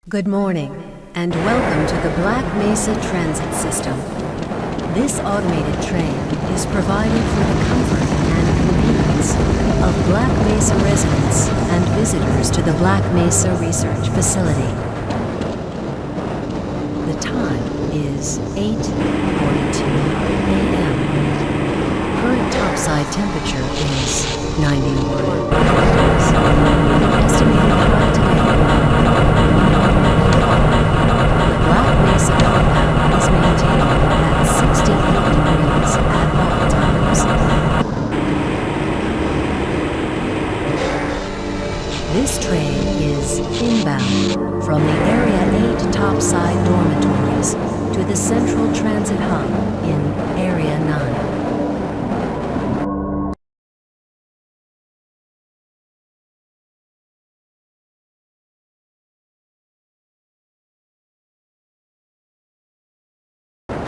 Good morning, and welcome to the Black Mesa Transit System. This automated train is provided for the comfort and convenience of Black Mesa residents and visitors to the Black Mesa Research Facility. The time is 8:42 a.m. Current topside temperature is 91 degrees. The estimated high today. Black Mesa compound is maintained at 68 degrees at all times. This train is inbound from the Area 8 topside dormitories to the Central Transit Hub in Area 9.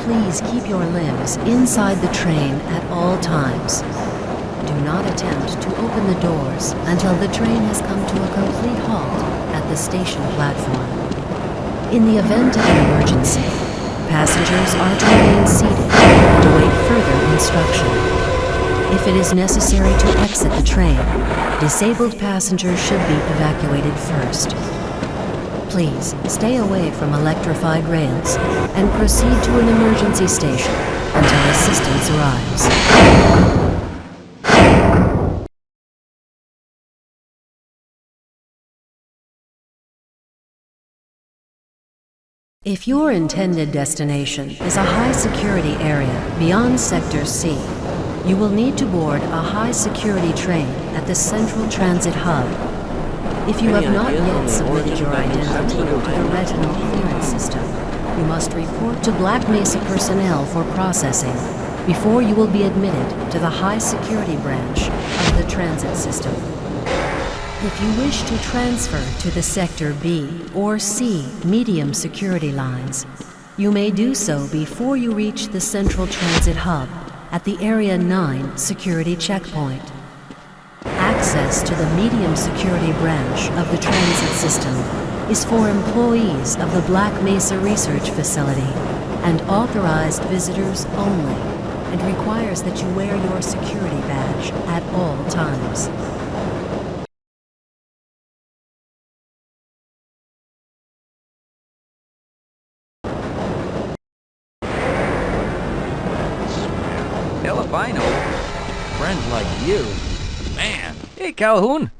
Please keep your limbs inside the train at all times. Do not attempt to open the doors until the train has come to a complete halt at the station platform. In the event of an emergency, passengers are to remain seated and await further instruction. If it is necessary to exit the train, disabled passengers should be evacuated first. Please stay away from electrified rails and proceed to an emergency station until assistance arrives. If your intended destination is a high-security area beyond Sector C, you will need to board a high-security train at the Central Transit Hub. If you have not yet submitted your identity to the retinal clearance system, you must report to Black Mesa personnel for processing before you will be admitted to the high security branch of the transit system. If you wish to transfer to the Sector B or C medium security lines, you may do so before you reach the Central Transit Hub at the Area 9 security checkpoint. Access to the medium security branch of the transit system is for employees of the Black Mesa Research Facility and authorized visitors only, and requires that you wear your security badge at all times. Hell if I know. Friends like you. Man. Hey, Calhoun.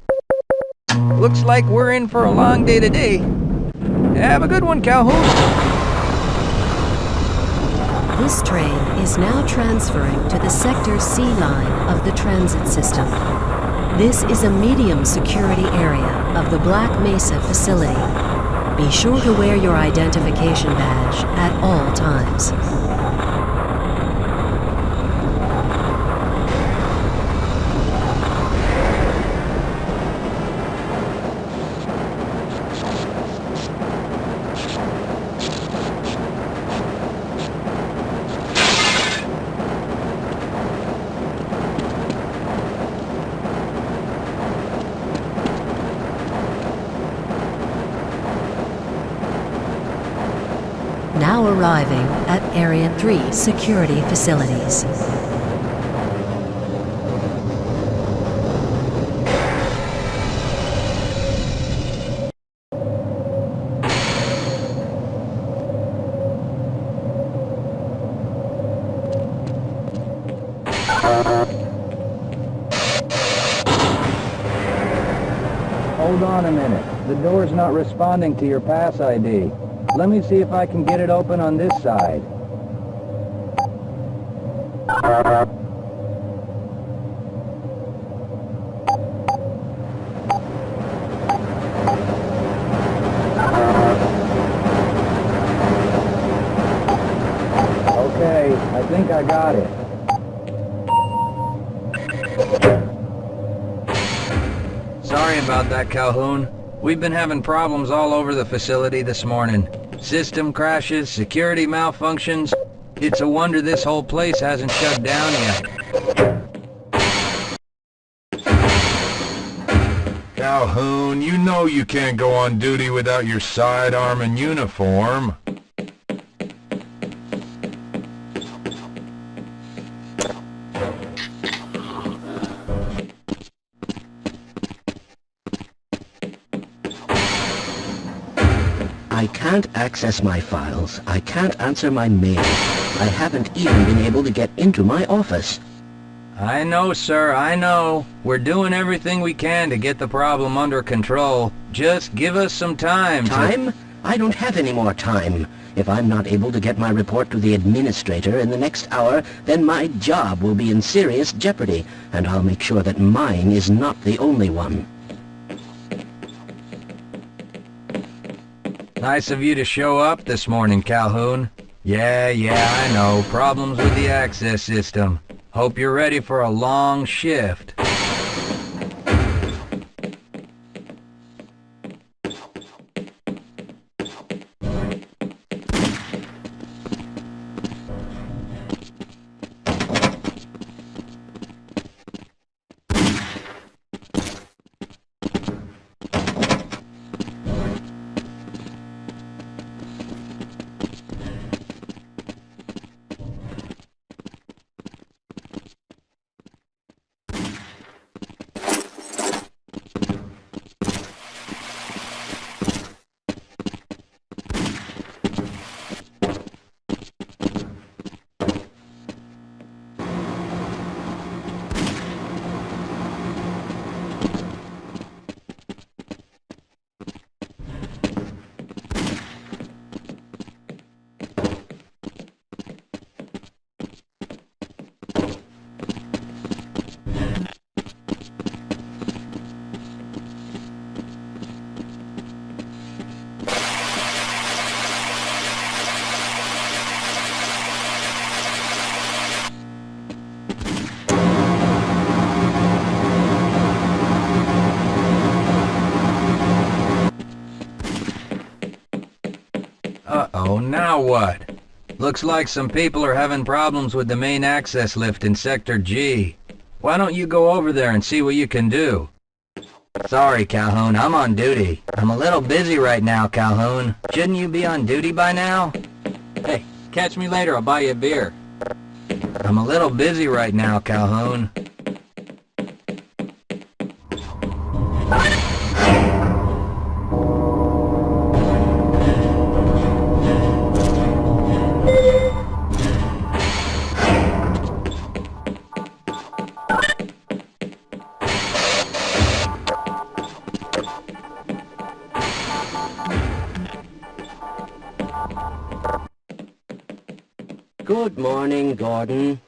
Looks like we're in for a long day today. Have a good one, Calhoun. This train is now transferring to the Sector C line of the transit system. This is a medium security area of the Black Mesa facility. Be sure to wear your identification badge at all times. Now arriving at Area 3 security facilities. Hold on a minute. The door's not responding to your pass ID. Let me see if I can get it open on this side. Okay, I think I got it. Sorry about that, Calhoun. We've been having problems all over the facility this morning. System crashes, security malfunctions. It's a wonder this whole place hasn't shut down yet. Calhoun, you know you can't go on duty without your sidearm and uniform. I can't access my files. I can't answer my mail. I haven't even been able to get into my office. I know, sir, I know. We're doing everything we can to get the problem under control. Just give us some time to... Time? I don't have any more time. If I'm not able to get my report to the administrator in the next hour, then my job will be in serious jeopardy, and I'll make sure that mine is not the only one. Nice of you to show up this morning, Calhoun. Yeah, I know. Problems with the access system. Hope you're ready for a long shift. Uh-oh, now what? Looks like some people are having problems with the main access lift in Sector G. Why don't you go over there and see what you can do? Sorry, Calhoun, I'm on duty. I'm a little busy right now, Calhoun. Shouldn't you be on duty by now? Hey, catch me later, I'll buy you a beer. I'm a little busy right now, Calhoun. Good morning, Gordon.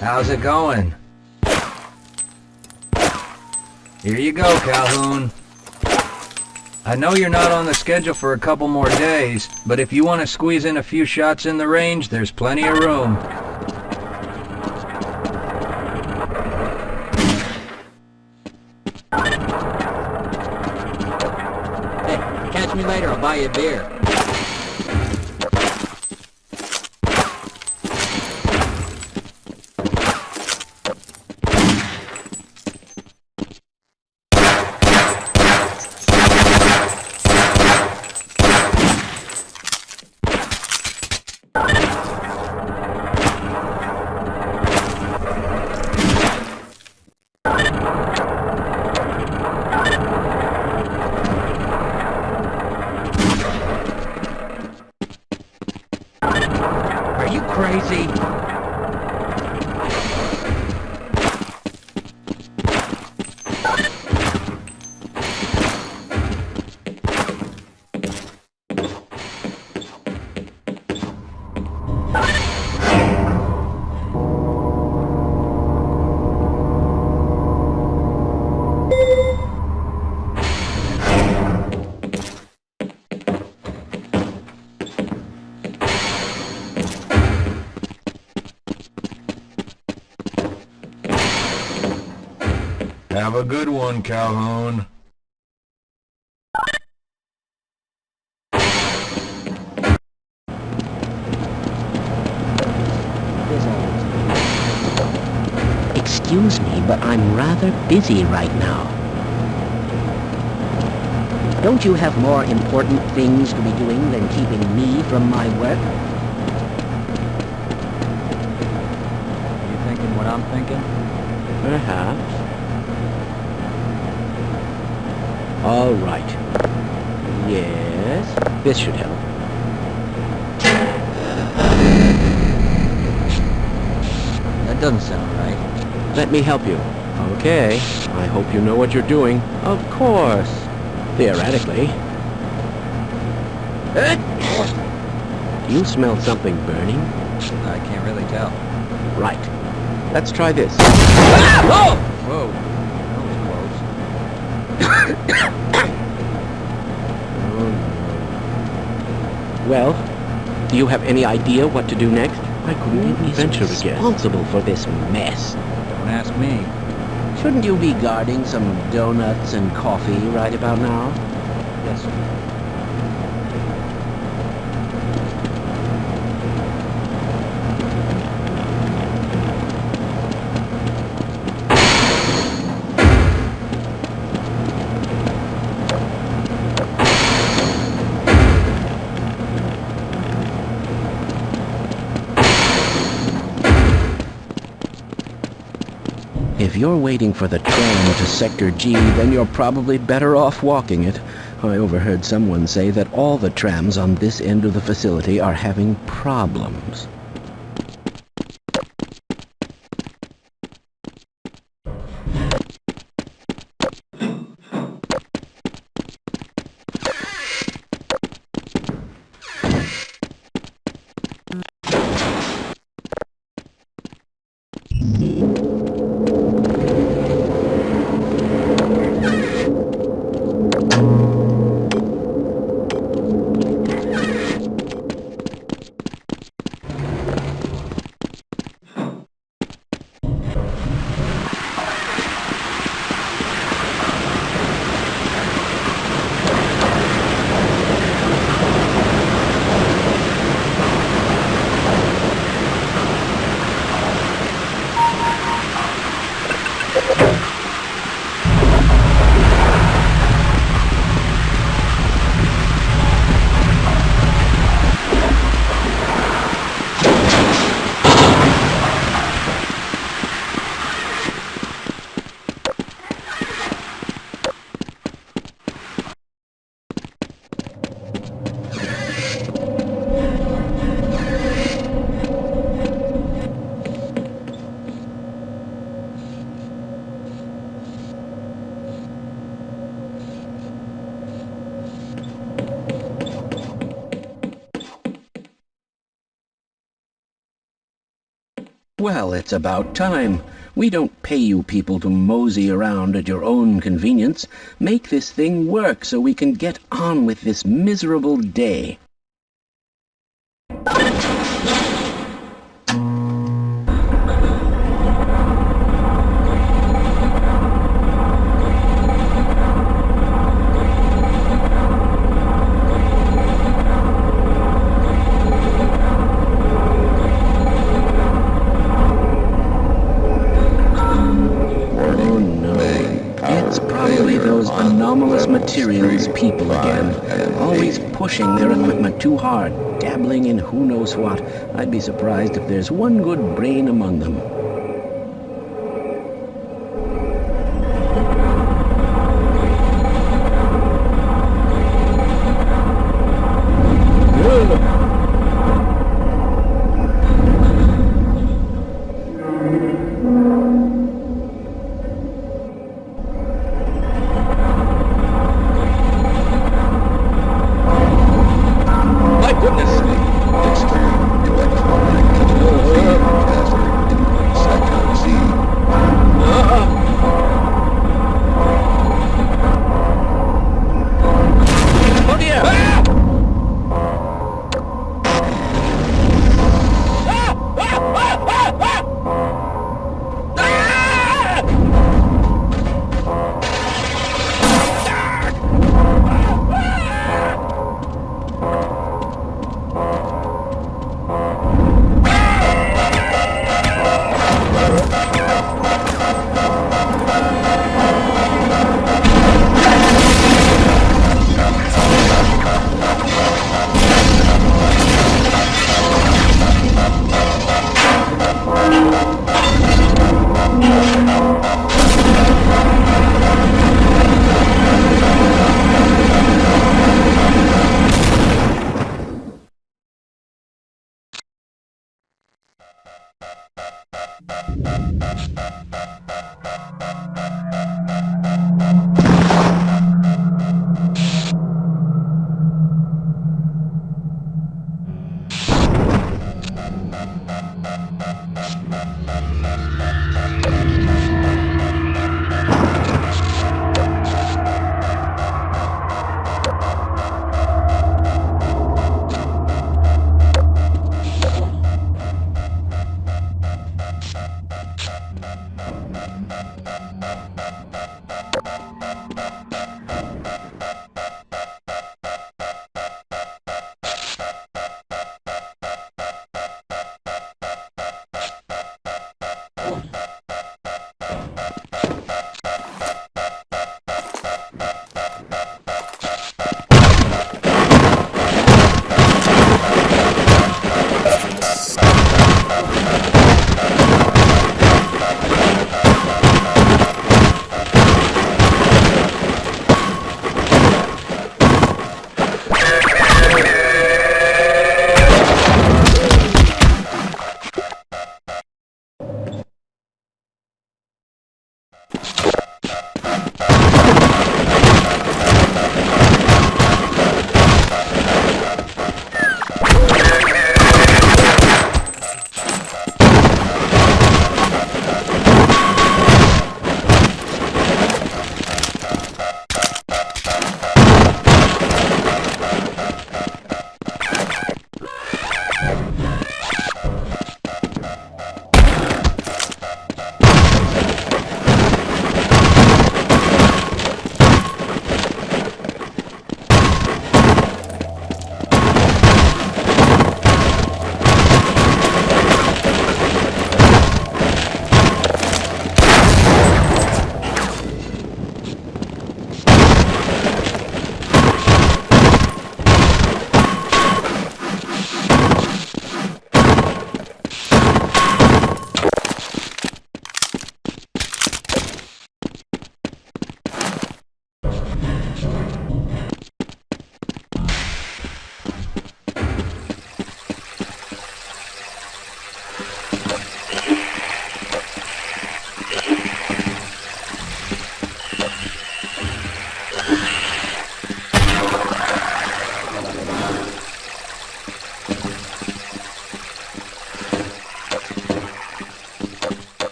How's it going? Here you go, Calhoun. I know you're not on the schedule for a couple more days, but if you want to squeeze in a few shots in the range, there's plenty of room. Hey, catch me later, I'll buy you a beer. Are you crazy? Have a good one, Calhoun. Excuse me, but I'm rather busy right now. Don't you have more important things to be doing than keeping me from my work? You thinking what I'm thinking? Perhaps. All right. Yes, this should help. That doesn't sound right. Let me help you. Okay. I hope you know what you're doing. Of course. Theoretically. Do you smell something burning? I can't really tell. Right. Let's try this. Ah! Whoa! Whoa. Well, do you have any idea what to do next? I couldn't even venture to guess. Responsible for this mess. Don't ask me. Shouldn't you be guarding some donuts and coffee right about now? Yes, sir. If you're waiting for the tram to Sector G, then you're probably better off walking it. I overheard someone say that all the trams on this end of the facility are having problems. Well, it's about time. We don't pay you people to mosey around at your own convenience. Make this thing work so we can get on with this miserable day. Materials people again, always pushing their equipment too hard, dabbling in who knows what. I'd be surprised if there's one good brain among them.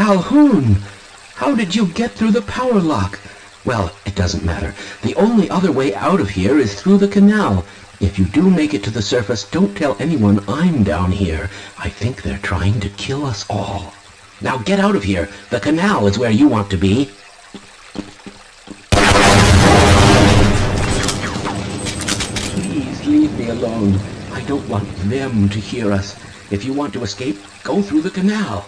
Calhoun! How did you get through the power lock? Well, it doesn't matter. The only other way out of here is through the canal. If you do make it to the surface, don't tell anyone I'm down here. I think they're trying to kill us all. Now get out of here. The canal is where you want to be. Please leave me alone. I don't want them to hear us. If you want to escape, go through the canal.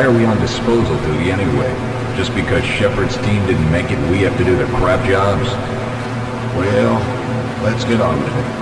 Why are we on disposal duty anyway? Just because Shepard's team didn't make it, we have to do the crap jobs? Well, let's get on with it.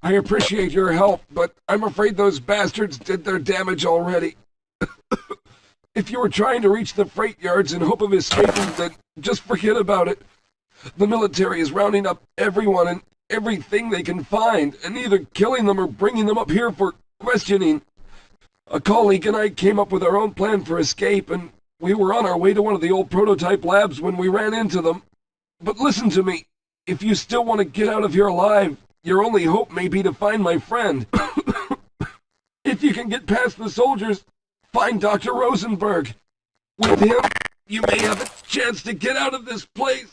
I appreciate your help, but I'm afraid those bastards did their damage already. If you were trying to reach the freight yards in hope of escaping, then just forget about it. The military is rounding up everyone and everything they can find, and either killing them or bringing them up here for questioning. A colleague and I came up with our own plan for escape, and we were on our way to one of the old prototype labs when we ran into them. But listen to me. If you still want to get out of here alive, your only hope may be to find my friend. If you can get past the soldiers, find Dr. Rosenberg. With him, you may have a chance to get out of this place.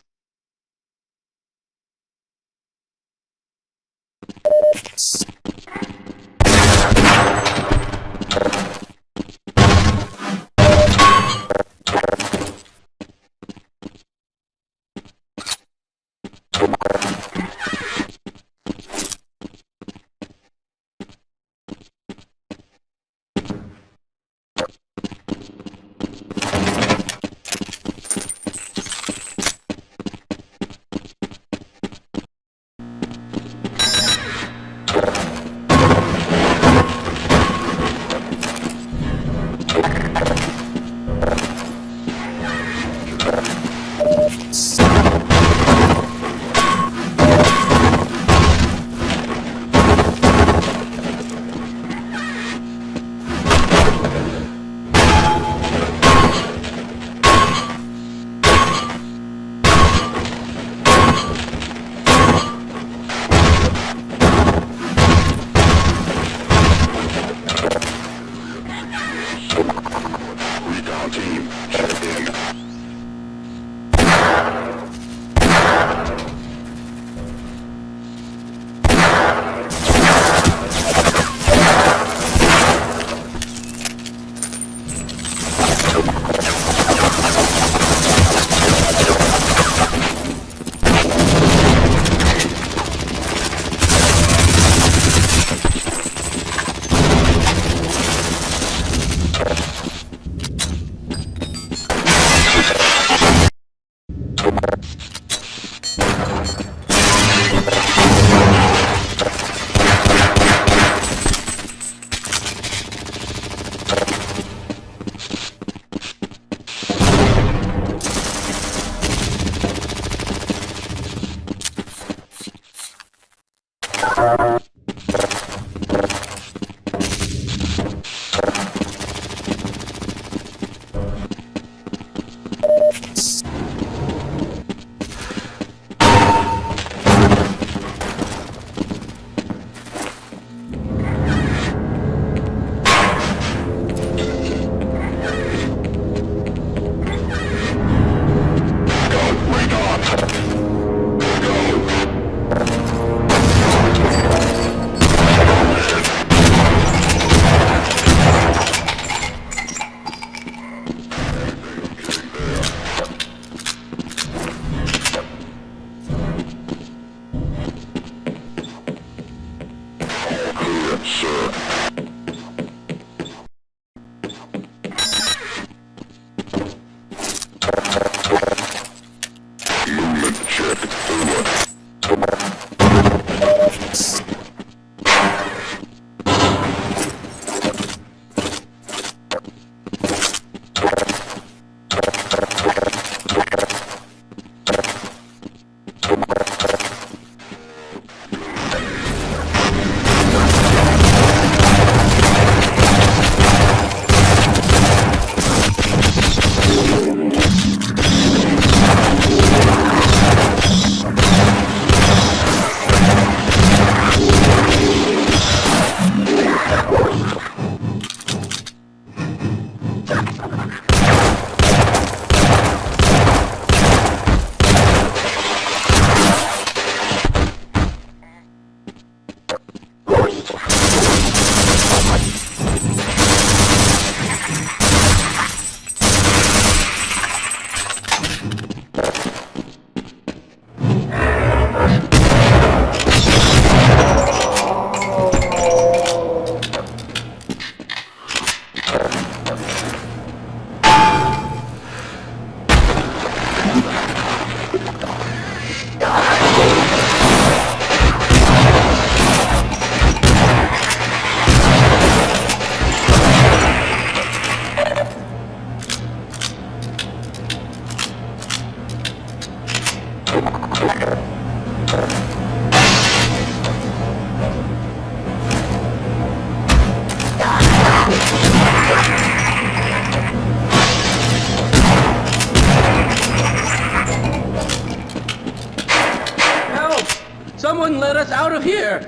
Out of here!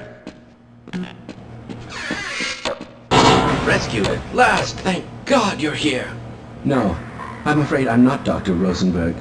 Rescued at last! Thank God you're here! No, I'm afraid I'm not Dr. Rosenberg.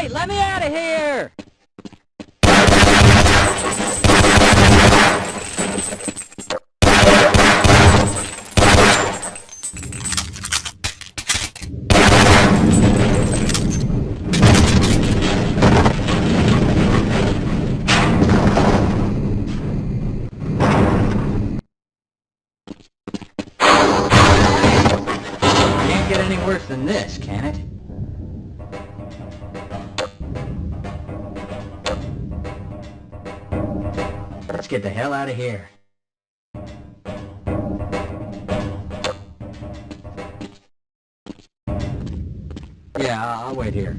Let me out of here! Can't get any worse than this, can it? Let's get the hell out of here. Yeah, I'll wait here.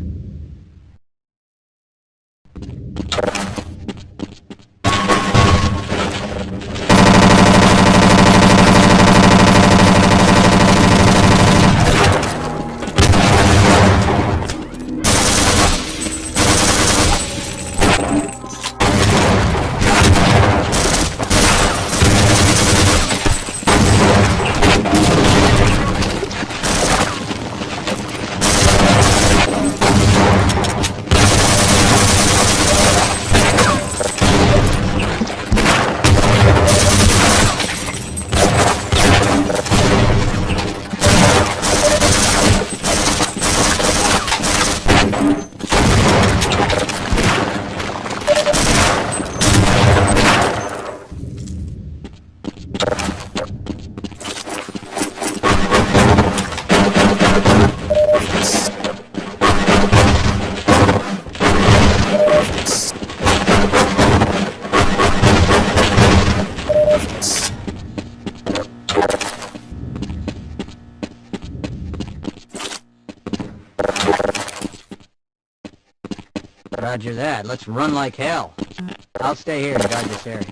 Roger that. Let's run like hell. I'll stay here and guard this area.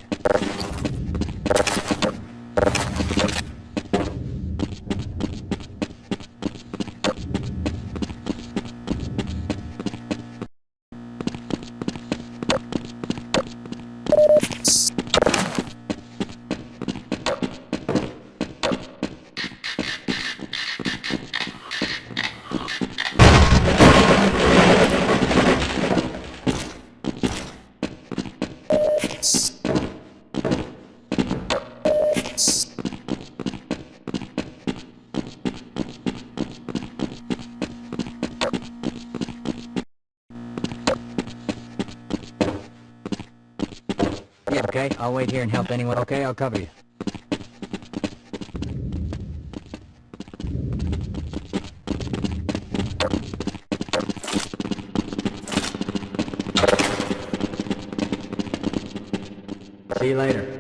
Okay, I'll wait here and help anyone. Okay, I'll cover you. See you later.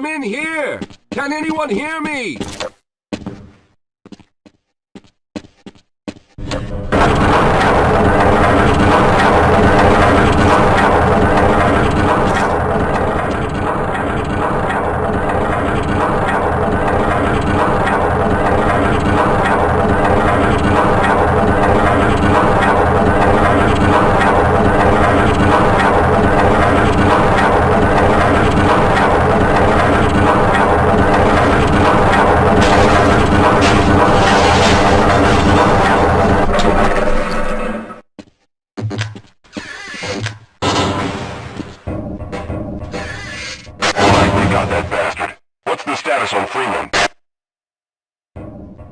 I'm in here! Can anyone hear me?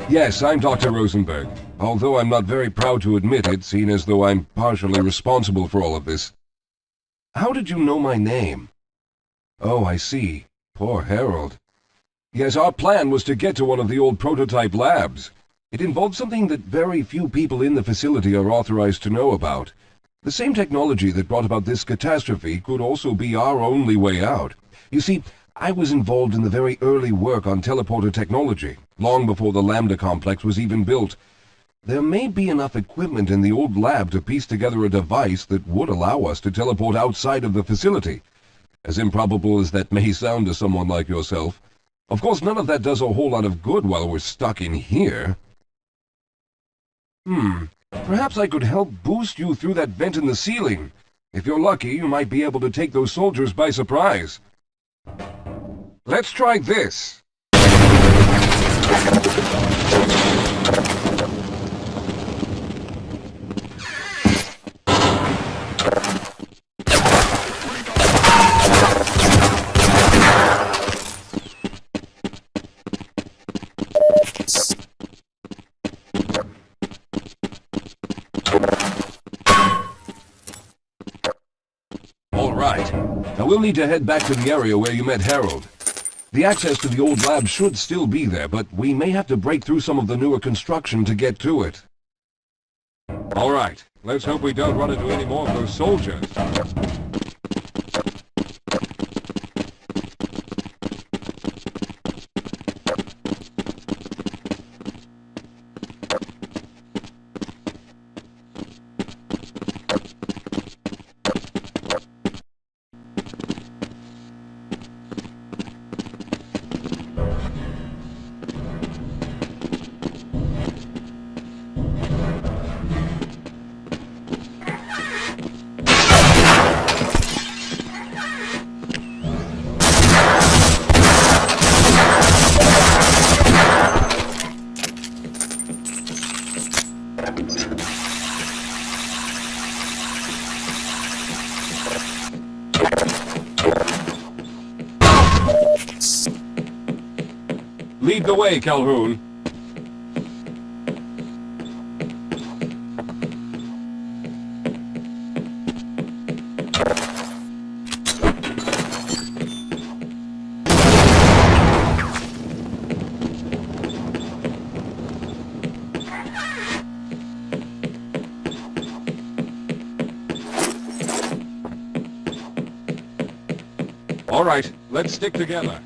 Yes, I'm Dr. Rosenberg. although I'm not very proud to admit it, seeing as though I'm partially responsible for all of this. How did you know my name? Oh, I see. Poor Harold. Yes, our plan was to get to one of the old prototype labs. It involved something that very few people in the facility are authorized to know about. The same technology that brought about this catastrophe could also be our only way out. You see, I was involved in the very early work on teleporter technology, long before the Lambda complex was even built. There may be enough equipment in the old lab to piece together a device that would allow us to teleport outside of the facility. As improbable as that may sound to someone like yourself. Of course, none of that does a whole lot of good while we're stuck in here. Perhaps I could help boost you through that vent in the ceiling. If you're lucky, you might be able to take those soldiers by surprise. Let's try this. Now we'll need to head back to the area where you met Harold. The access to the old lab should still be there, but we may have to break through some of the newer construction to get to it. All right, let's hope we don't run into any more of those soldiers. Lead the way, Calhoun. All right, let's stick together.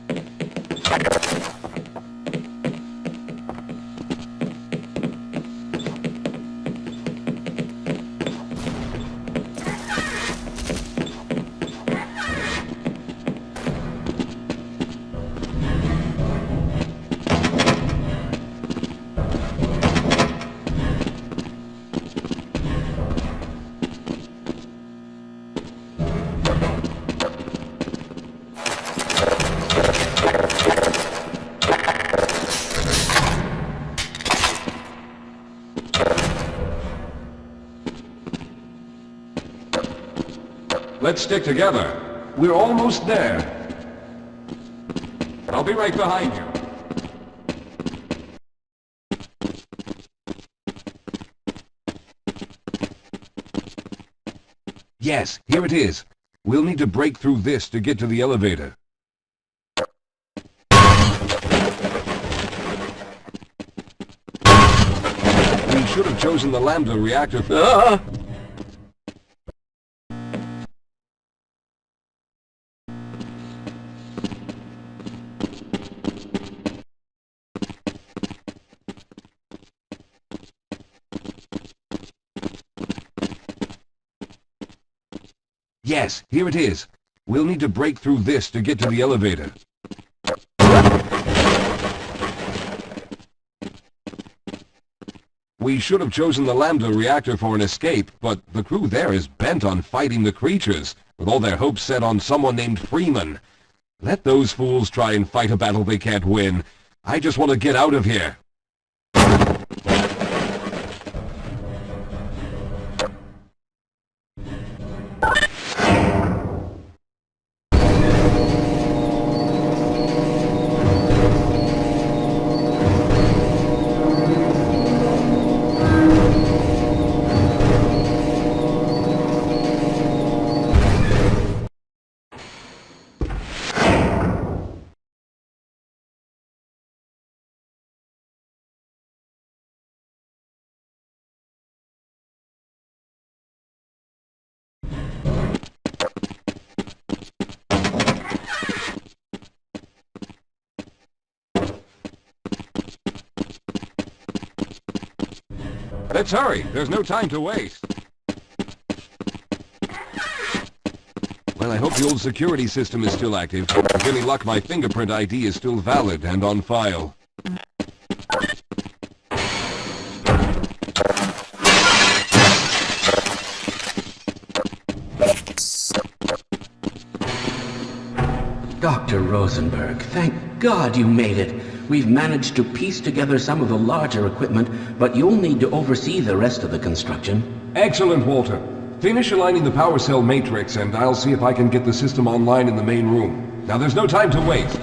Let's stick together. We're almost there. I'll be right behind you. Yes, here it is. We'll need to break through this to get to the elevator. We should have chosen the Lambda reactor for... Yes, here it is. We'll need to break through this to get to the elevator. We should have chosen the Lambda reactor for an escape, but the crew there is bent on fighting the creatures, with all their hopes set on someone named Freeman. Let those fools try and fight a battle they can't win. I just want to get out of here. Let's hurry. There's no time to waste. Well, I hope the old security system is still active. With any luck, my fingerprint ID is still valid and on file. Dr. Rosenberg, thank God you made it. We've managed to piece together some of the larger equipment, but you'll need to oversee the rest of the construction. Excellent, Walter. Finish aligning the power cell matrix, and I'll see if I can get the system online in the main room. Now, there's no time to waste.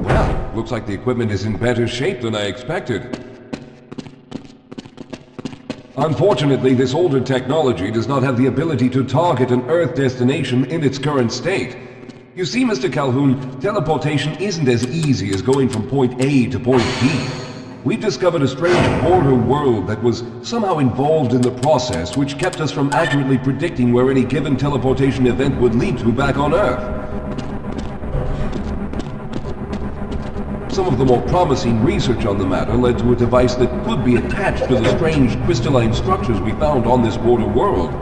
Well, looks like the equipment is in better shape than I expected. Unfortunately, this older technology does not have the ability to target an Earth destination in its current state. You see, Mr. Calhoun, teleportation isn't as easy as going from point A to point B. We've discovered a strange border world that was somehow involved in the process, which kept us from accurately predicting where any given teleportation event would lead to back on Earth. Some of the more promising research on the matter led to a device that could be attached to the strange crystalline structures we found on this border world.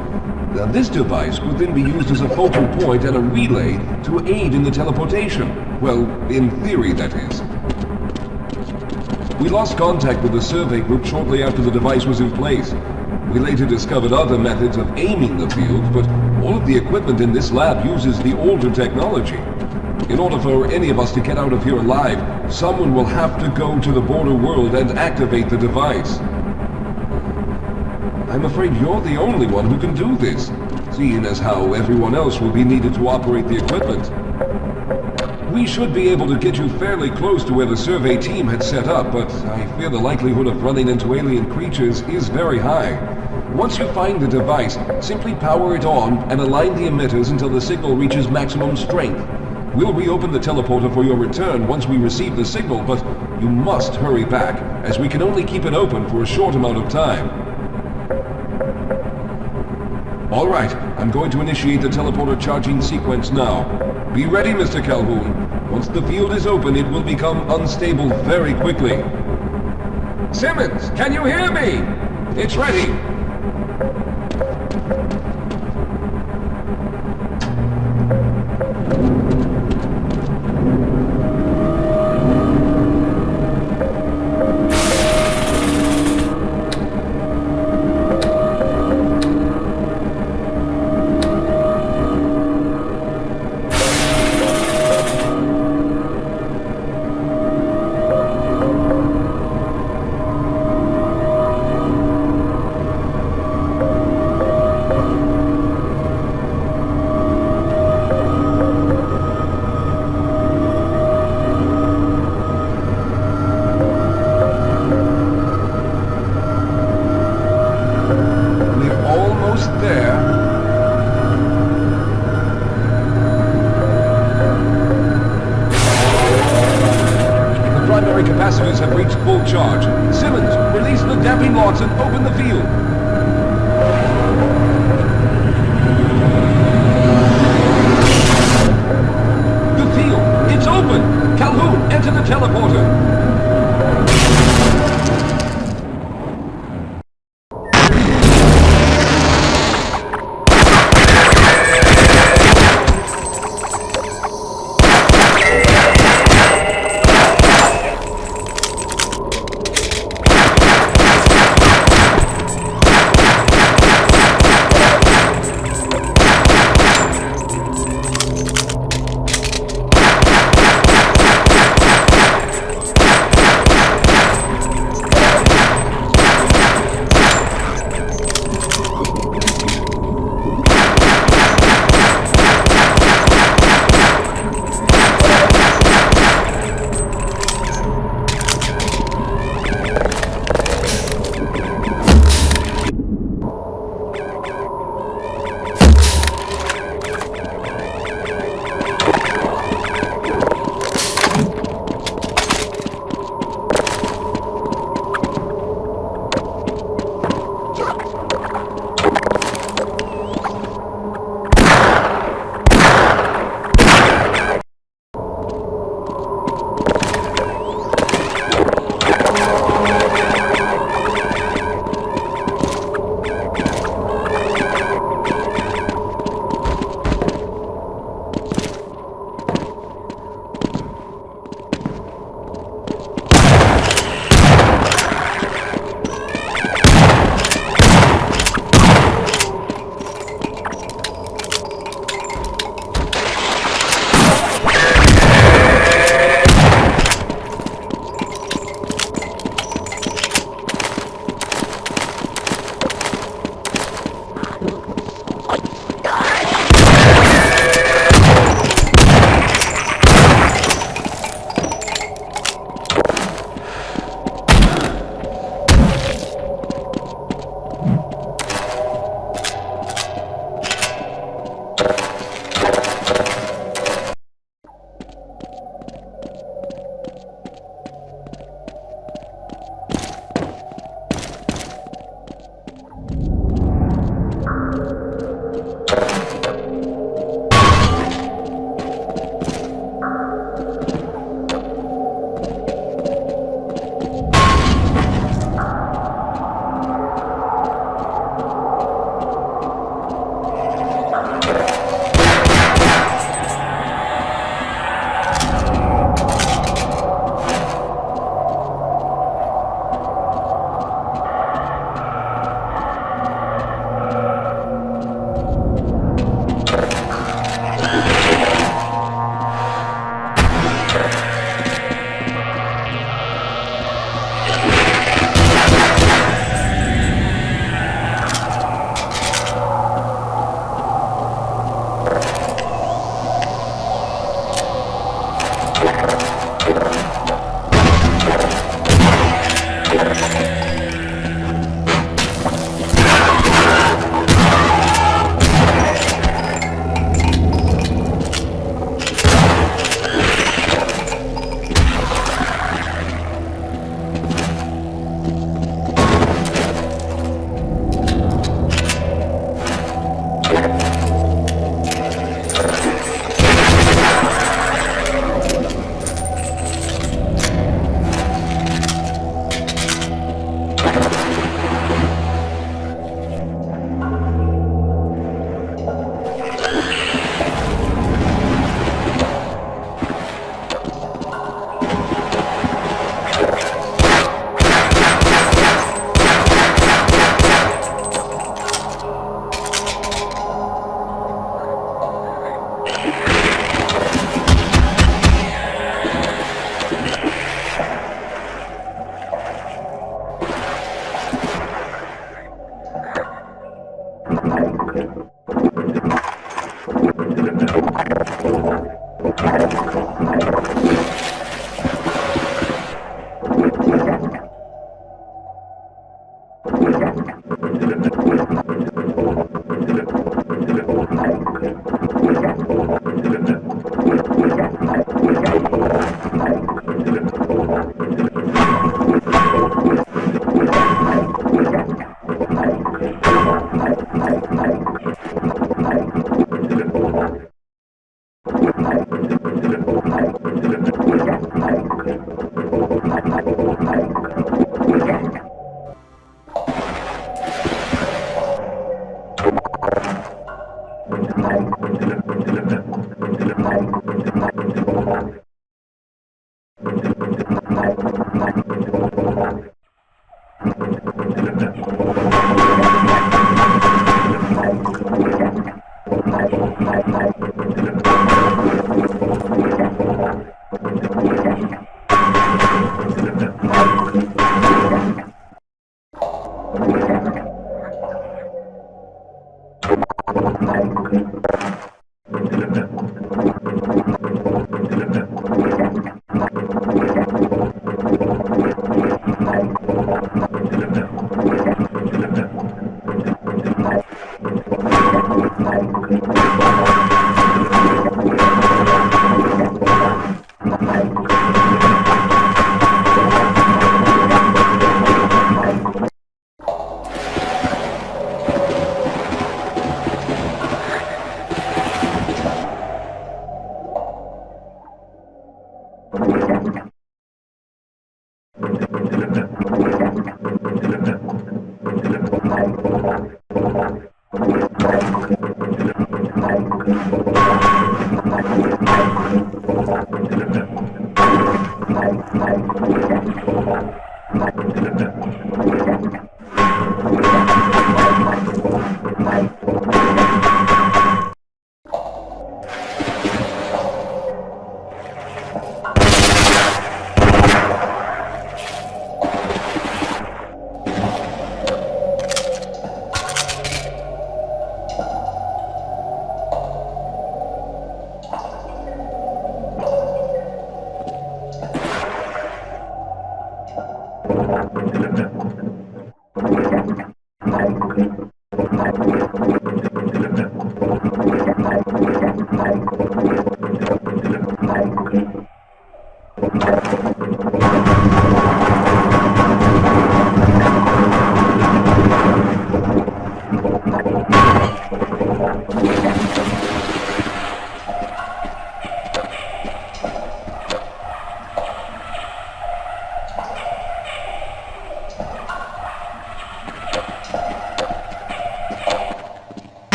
Now, this device could then be used as a focal point and a relay to aid in the teleportation. Well, in theory, that is. We lost contact with the survey group shortly after the device was in place. We later discovered other methods of aiming the field, but all of the equipment in this lab uses the older technology. In order for any of us to get out of here alive, someone will have to go to the border world and activate the device. I'm afraid you're the only one who can do this, seeing as how everyone else will be needed to operate the equipment. We should be able to get you fairly close to where the survey team had set up, but I fear the likelihood of running into alien creatures is very high. Once you find the device, simply power it on and align the emitters until the signal reaches maximum strength. We'll reopen the teleporter for your return once we receive the signal, but you must hurry back, as we can only keep it open for a short amount of time. All right, I'm going to initiate the teleporter charging sequence now. Be ready, Mr. Calhoun. Once the field is open, it will become unstable very quickly. Simmons, can you hear me? It's ready. Capacitors have reached full charge. Simmons, release the damping locks and open the field. The field, it's open! Calhoun, enter the teleporter.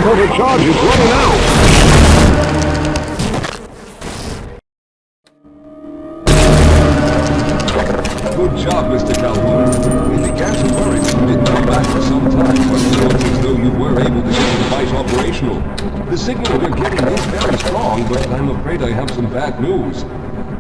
teleporter charge is running out! Good job, Mr. Calhoun. We began to worry that you didn't come back for some time, but it looks as though you were able to get the device operational. The signal we're getting is very strong, but I'm afraid I have some bad news.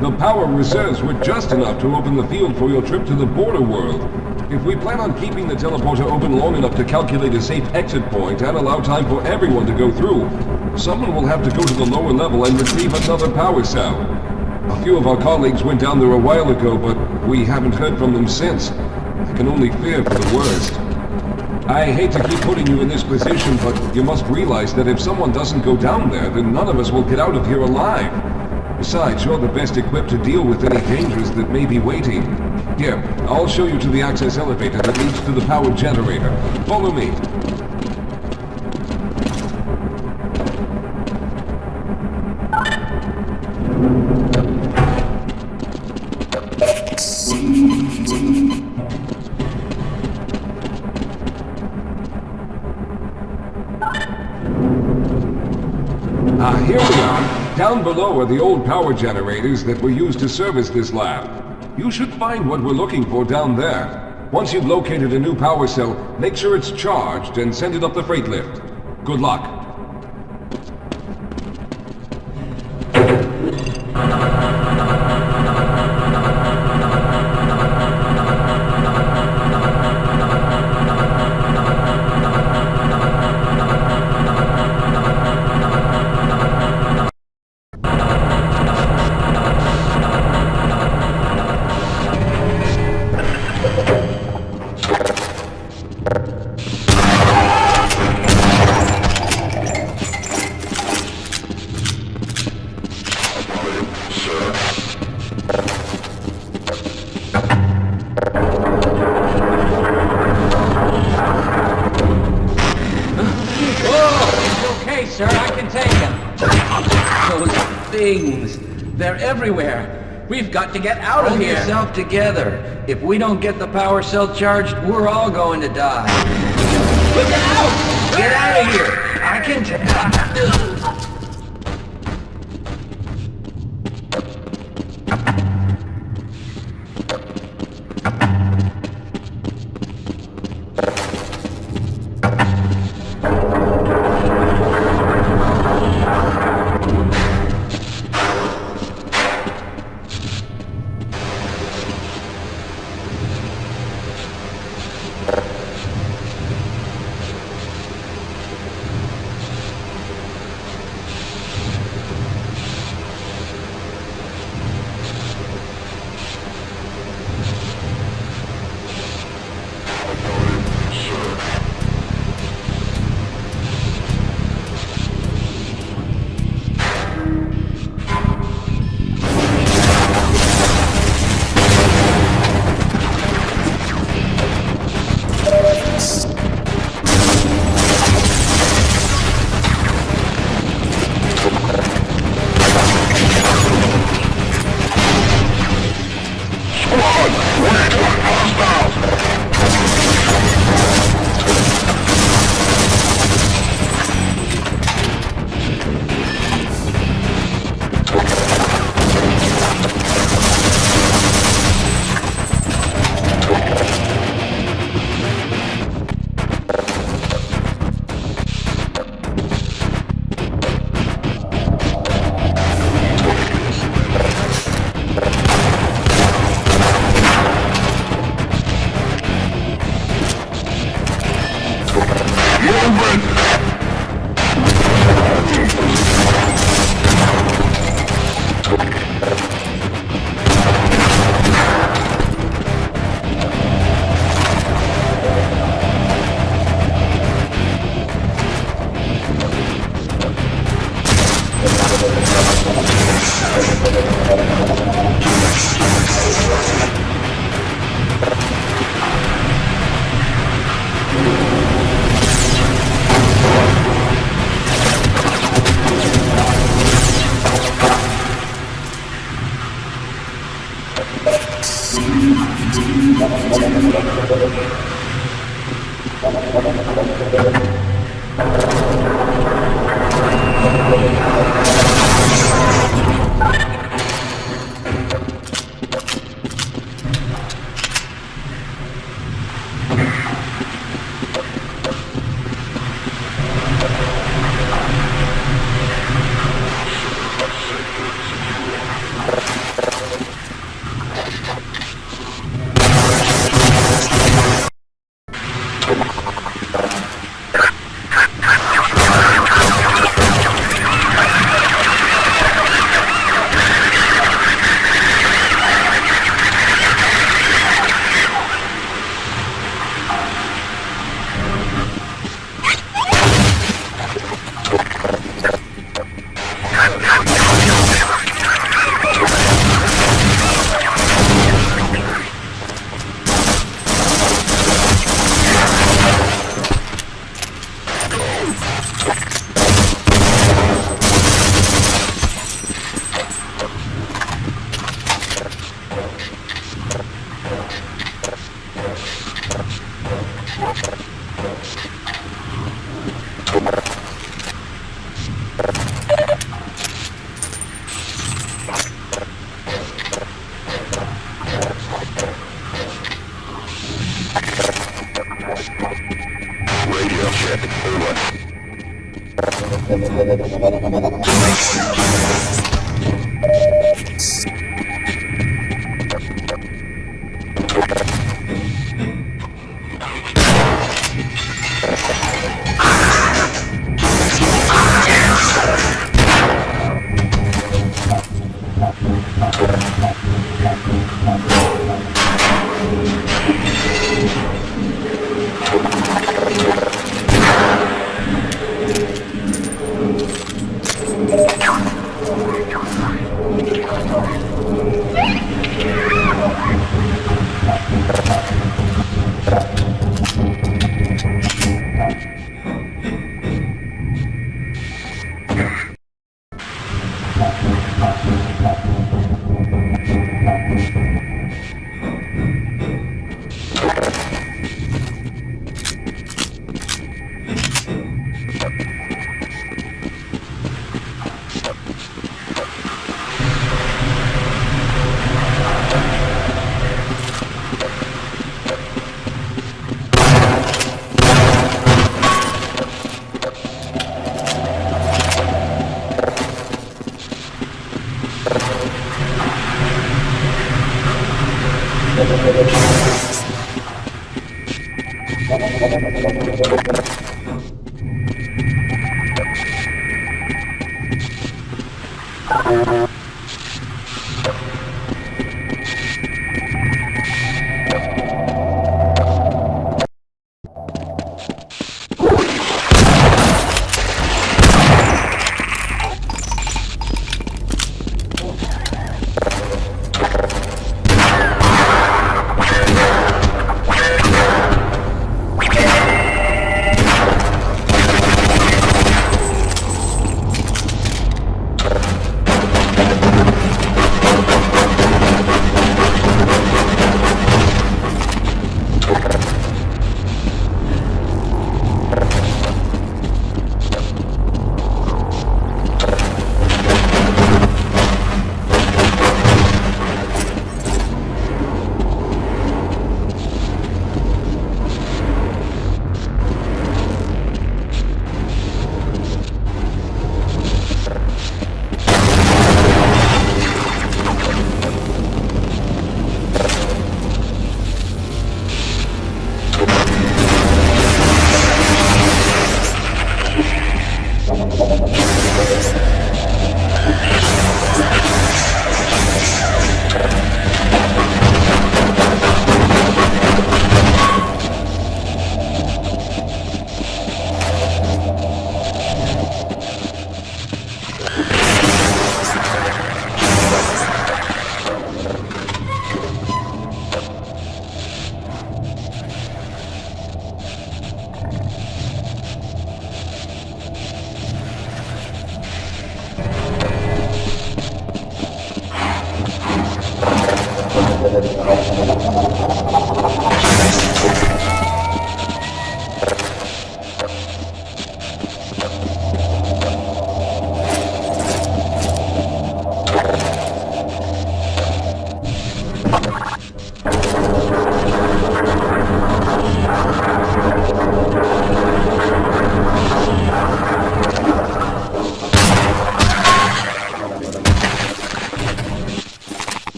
The power reserves were just enough to open the field for your trip to the border world. If we plan on keeping the teleporter open long enough to calculate a safe exit point and allow time for everyone to go through, someone will have to go to the lower level and retrieve another power cell. A few of our colleagues went down there a while ago, but we haven't heard from them since. I can only fear for the worst. I hate to keep putting you in this position, but you must realize that if someone doesn't go down there, then none of us will get out of here alive. Besides, you're the best equipped to deal with any dangers that may be waiting. Here, I'll show you to the access elevator that leads to the power generator. Follow me. Here we are. Down below are the old power generators that were used to service this lab. You should find what we're looking for down there. Once you've located a new power cell, make sure it's charged and send it up the freight lift. Good luck. Sir, I can take him. Those things. They're everywhere. We've got to get out of Hold here. yourself together. If we don't get the power cell charged, we're all going to die. Look out! Get out of here! I can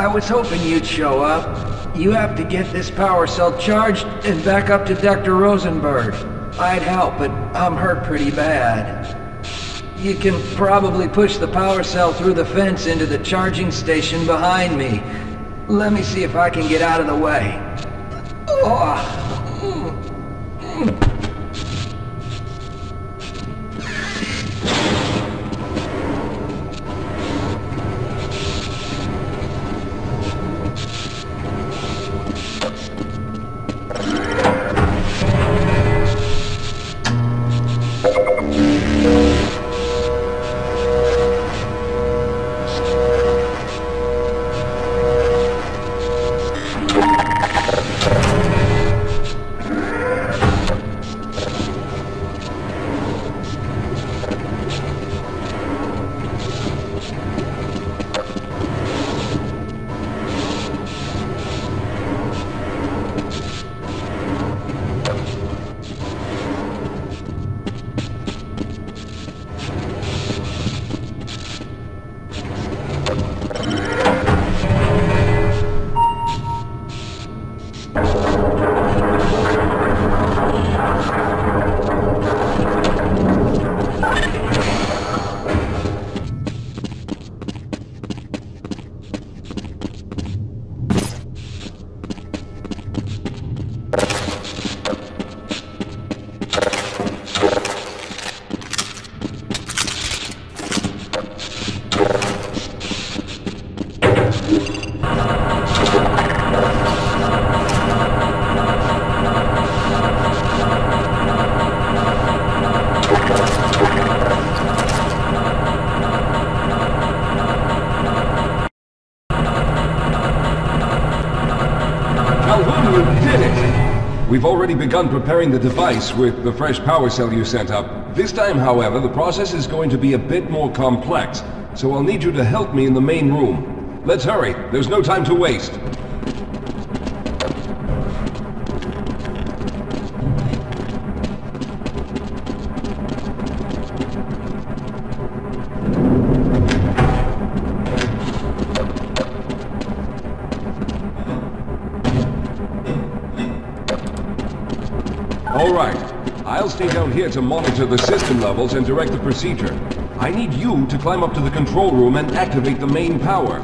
I was hoping you'd show up. You have to get this power cell charged and back up to Dr. Rosenberg. I'd help, but I'm hurt pretty bad. You can probably push the power cell through the fence into the charging station behind me. Let me see if I can get out of the way. Oh. finally did it! We've already begun preparing the device with the fresh power cell you sent up. This time, however, the process is going to be a bit more complex, so I'll need you to help me in the main room. Let's hurry, there's no time to waste. Alright, I'll stay down here to monitor the system levels and direct the procedure. I need you to climb up to the control room and activate the main power.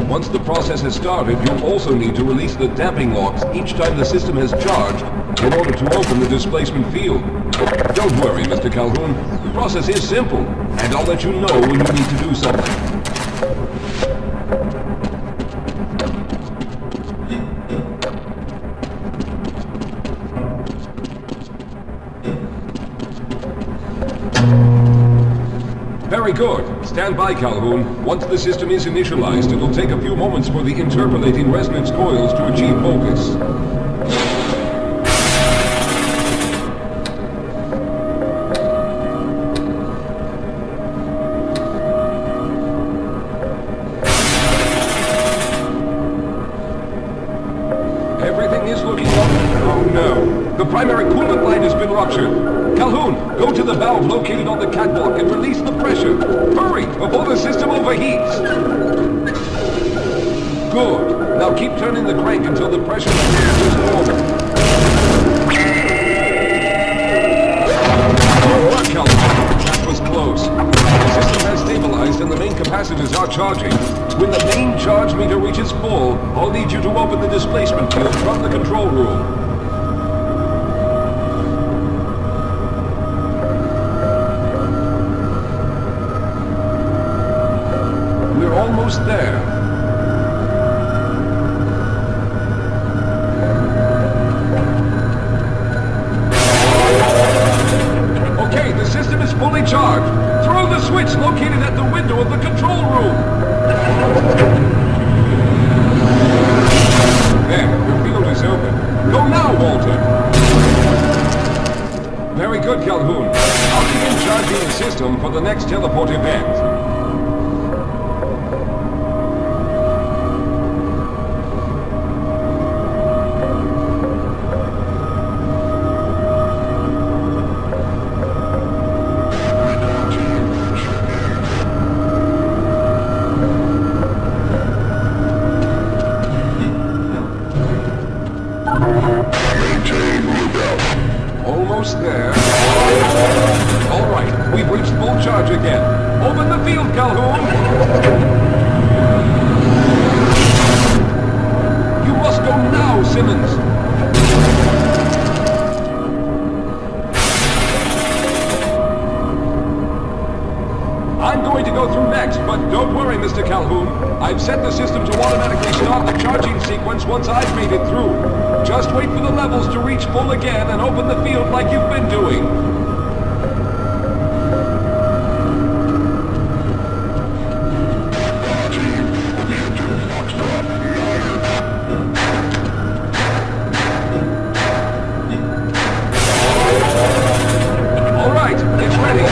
Once the process has started, you'll also need to release the damping locks each time the system has charged in order to open the displacement field. Don't worry, Mr. Calhoun. The process is simple, and I'll let you know when you need to do something. Very good. Stand by, Calhoun. Once the system is initialized, it'll take a few moments for the interpolating resonance coils to achieve focus. Everything is looking up. Oh no. The primary coolant line has been ruptured. Calhoun, go to the valve located on the catwalk and release the pressure. Hurry, before the system overheats. Good. Now keep turning the crank until the pressure is normal. Good work, Calhoun. That was close. The system has stabilized and the main capacitors are charging. When the main charge meter reaches full, I'll need you to open the displacement field from the control room. Almost there. Okay, the system is fully charged. Throw the switch located at the window of the control room. There, your field is open. Go now, Walter. Very good, Calhoun. I'll begin charging the system for the next teleport event. Almost there. All right, we've reached full charge again. Open the field, Calhoun! You must go now, Simmons! I'm going to go through next, but don't worry, Mr. Calhoun. I've set the system to automatically start the charging sequence once I've made it through. Just wait for the levels to reach full again and open the field like you've been doing. All right, it's ready.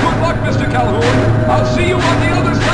Good luck, Mr. Calhoun. I'll see you on the other side.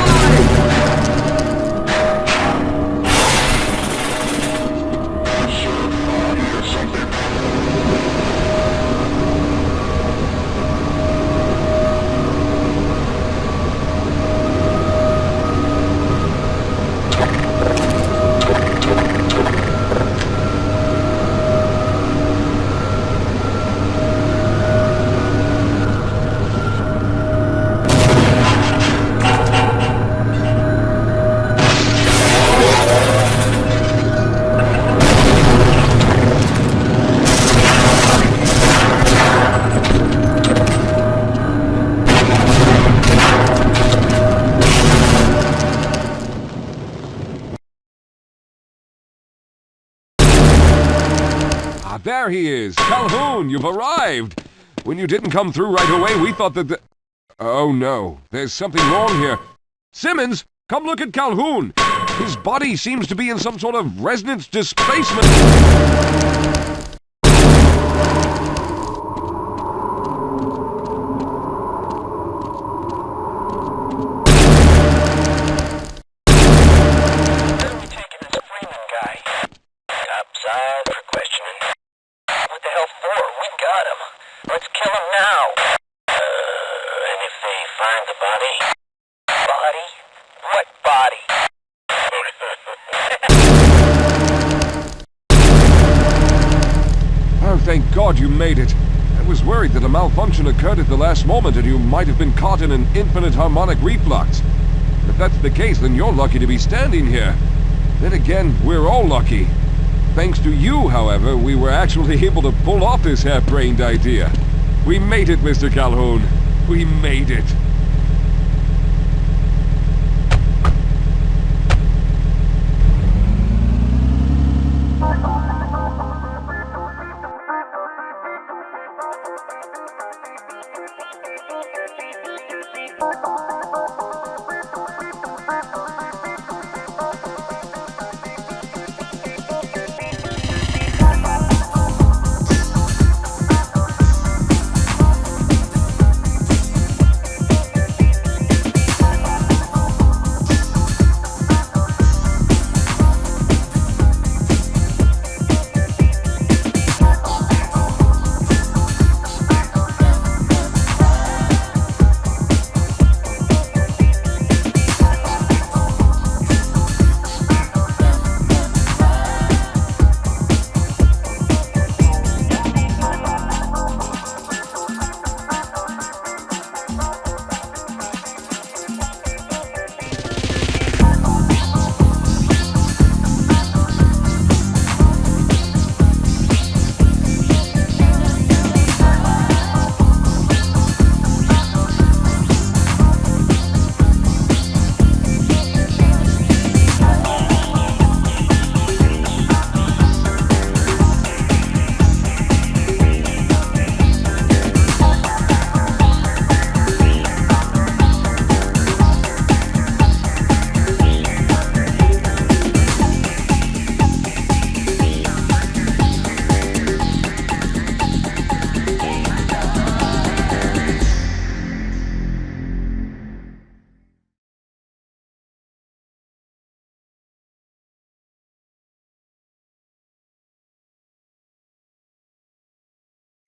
There he is! Calhoun, you've arrived! When you didn't come through right away, we thought that the... Oh no, there's something wrong here. Simmons, come look at Calhoun! His body seems to be in some sort of resonance displacement. Thank God you made it. I was worried that a malfunction occurred at the last moment and you might have been caught in an infinite harmonic reflux. If that's the case, then you're lucky to be standing here. Then again, we're all lucky. Thanks to you, however, we were actually able to pull off this harebrained idea. We made it, Mr. Calhoun. We made it.